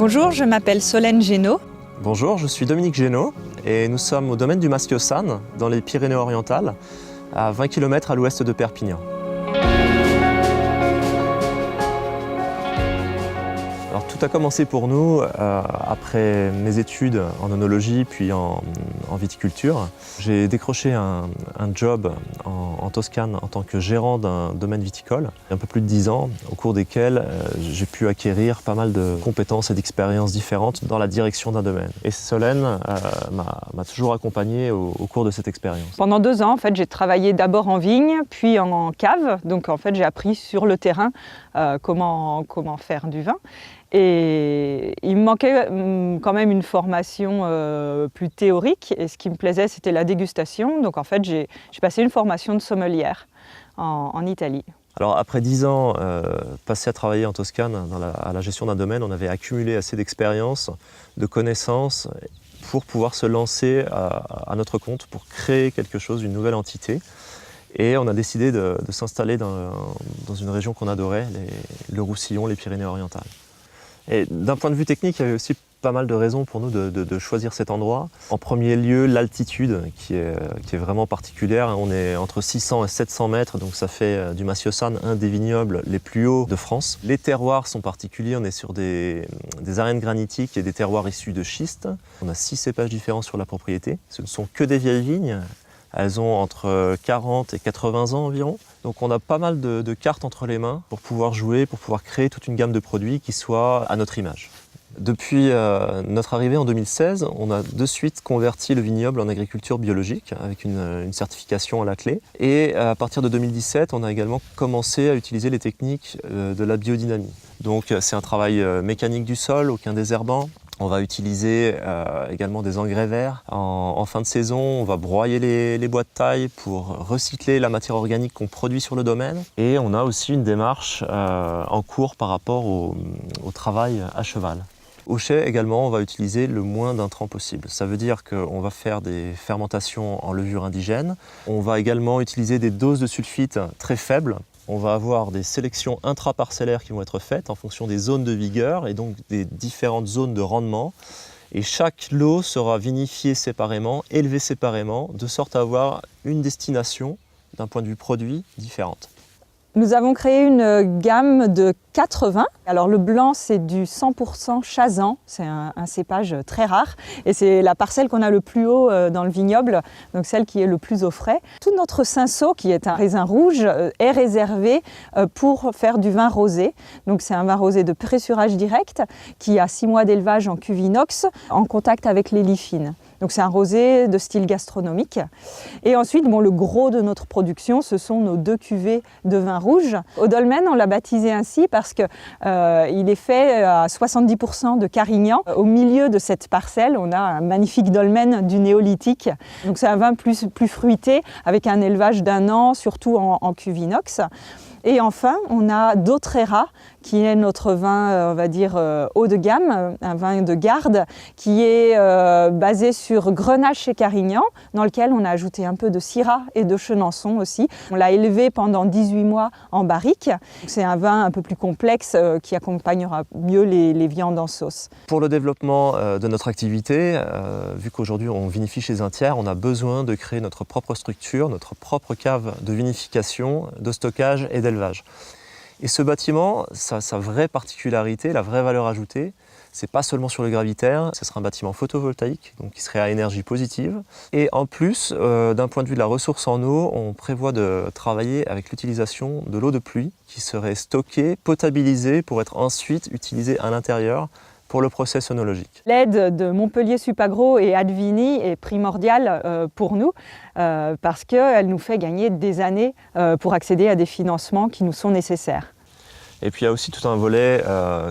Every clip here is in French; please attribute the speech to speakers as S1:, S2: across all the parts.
S1: Bonjour, je m'appelle Solène Génaud.
S2: Bonjour, je suis Dominique Génaud et nous sommes au domaine du Mastiosane, dans les Pyrénées-Orientales, à 20 km à l'ouest de Perpignan. Alors, tout a commencé pour nous après mes études en œnologie puis en viticulture. J'ai décroché un job en Toscane en tant que gérant d'un domaine viticole, un peu plus de 10 ans, au cours desquels j'ai pu acquérir pas mal de compétences et d'expériences différentes dans la direction d'un domaine. Et Solène m'a toujours accompagné au cours de cette expérience.
S1: Pendant 2 ans, en fait, j'ai travaillé d'abord en vigne, puis en cave. Donc, en fait, j'ai appris sur le terrain comment faire du vin. Et il me manquait quand même une formation plus théorique. Et ce qui me plaisait, c'était la dégustation. Donc, en fait, j'ai passé une formation de sommelière en Italie.
S2: Alors après 10 ans passés à travailler en Toscane à la gestion d'un domaine, on avait accumulé assez d'expérience, de connaissances pour pouvoir se lancer à notre compte, pour créer quelque chose, une nouvelle entité. Et on a décidé de s'installer dans une région qu'on adorait, le Roussillon, les Pyrénées-Orientales. Et d'un point de vue technique, il y avait aussi pas mal de raisons pour nous de choisir cet endroit. En premier lieu, l'altitude qui est vraiment particulière. On est entre 600 et 700 mètres, donc ça fait du Mastiosane un des vignobles les plus hauts de France. Les terroirs sont particuliers, on est sur des arènes granitiques et des terroirs issus de schiste. On a 6 cépages différents sur la propriété. Ce ne sont que des vieilles vignes. Elles ont entre 40 et 80 ans environ. Donc on a pas mal de cartes entre les mains pour pouvoir jouer, pour pouvoir créer toute une gamme de produits qui soit à notre image. Depuis notre arrivée en 2016, on a de suite converti le vignoble en agriculture biologique avec une certification à la clé. Et à partir de 2017, on a également commencé à utiliser les techniques de la biodynamie. Donc c'est un travail mécanique du sol, aucun désherbant. On va utiliser également des engrais verts. En fin de saison, on va broyer les bois de taille pour recycler la matière organique qu'on produit sur le domaine. Et on a aussi une démarche en cours par rapport au travail à cheval. Au chai également, on va utiliser le moins d'intrants possible. Ça veut dire qu'on va faire des fermentations en levure indigène. On va également utiliser des doses de sulfite très faibles. On va avoir des sélections intraparcellaires qui vont être faites en fonction des zones de vigueur et donc des différentes zones de rendement. Et chaque lot sera vinifié séparément, élevé séparément, de sorte à avoir une destination d'un point de vue produit différente.
S1: Nous avons créé une gamme de 4 vins. Alors le blanc, c'est du 100% Chazan, c'est un cépage très rare et c'est la parcelle qu'on a le plus haut dans le vignoble, donc celle qui est le plus au frais. Tout notre cinsault, qui est un raisin rouge, est réservé pour faire du vin rosé. Donc c'est un vin rosé de pressurage direct qui a 6 mois d'élevage en cuve inox en contact avec les lits fines. Donc c'est un rosé de style gastronomique. Et ensuite, le gros de notre production, ce sont nos 2 cuvées de vin rouge. Au dolmen, on l'a baptisé ainsi parce qu'il est fait à 70% de Carignan. Au milieu de cette parcelle, on a un magnifique dolmen du néolithique. Donc c'est un vin plus fruité, avec un élevage d'1 an, surtout en cuve inox. Et enfin, on a Dotrera, qui est notre vin, on va dire, haut de gamme, un vin de garde, qui est basé sur Grenache chez Carignan, dans lequel on a ajouté un peu de Syrah et de Chenançon aussi. On l'a élevé pendant 18 mois en barrique. C'est un vin un peu plus complexe qui accompagnera mieux les viandes en sauce.
S2: Pour le développement de notre activité, vu qu'aujourd'hui on vinifie chez un tiers, on a besoin de créer notre propre structure, notre propre cave de vinification, de stockage et d'élevage. Et ce bâtiment, sa vraie particularité, la vraie valeur ajoutée, c'est pas seulement sur le gravitaire, ce sera un bâtiment photovoltaïque, donc qui serait à énergie positive. Et en plus, d'un point de vue de la ressource en eau, on prévoit de travailler avec l'utilisation de l'eau de pluie qui serait stockée, potabilisée pour être ensuite utilisée à l'intérieur pour le process œnologique.
S1: L'aide de Montpellier Supagro et Advini est primordiale pour nous parce qu'elle nous fait gagner des années pour accéder à des financements qui nous sont nécessaires.
S2: Et puis il y a aussi tout un volet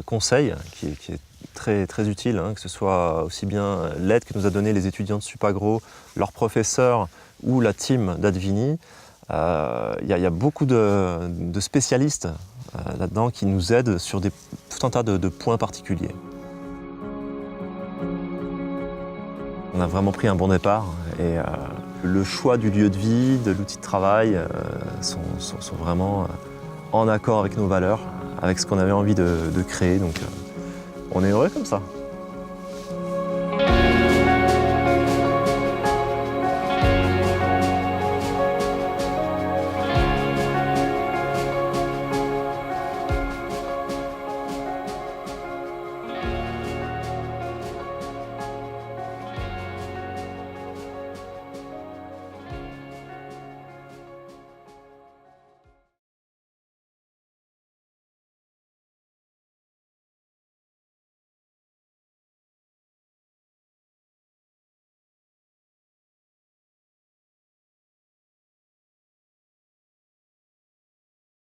S2: conseil qui est très utile, que ce soit aussi bien l'aide que nous a donnée les étudiants de Supagro, leurs professeurs ou la team d'Advini. Il y a beaucoup de spécialistes là-dedans qui nous aident sur tout un tas de points particuliers. On a vraiment pris un bon départ et le choix du lieu de vie, de l'outil de travail sont vraiment en accord avec nos valeurs, avec ce qu'on avait envie de créer. Donc On est heureux comme ça.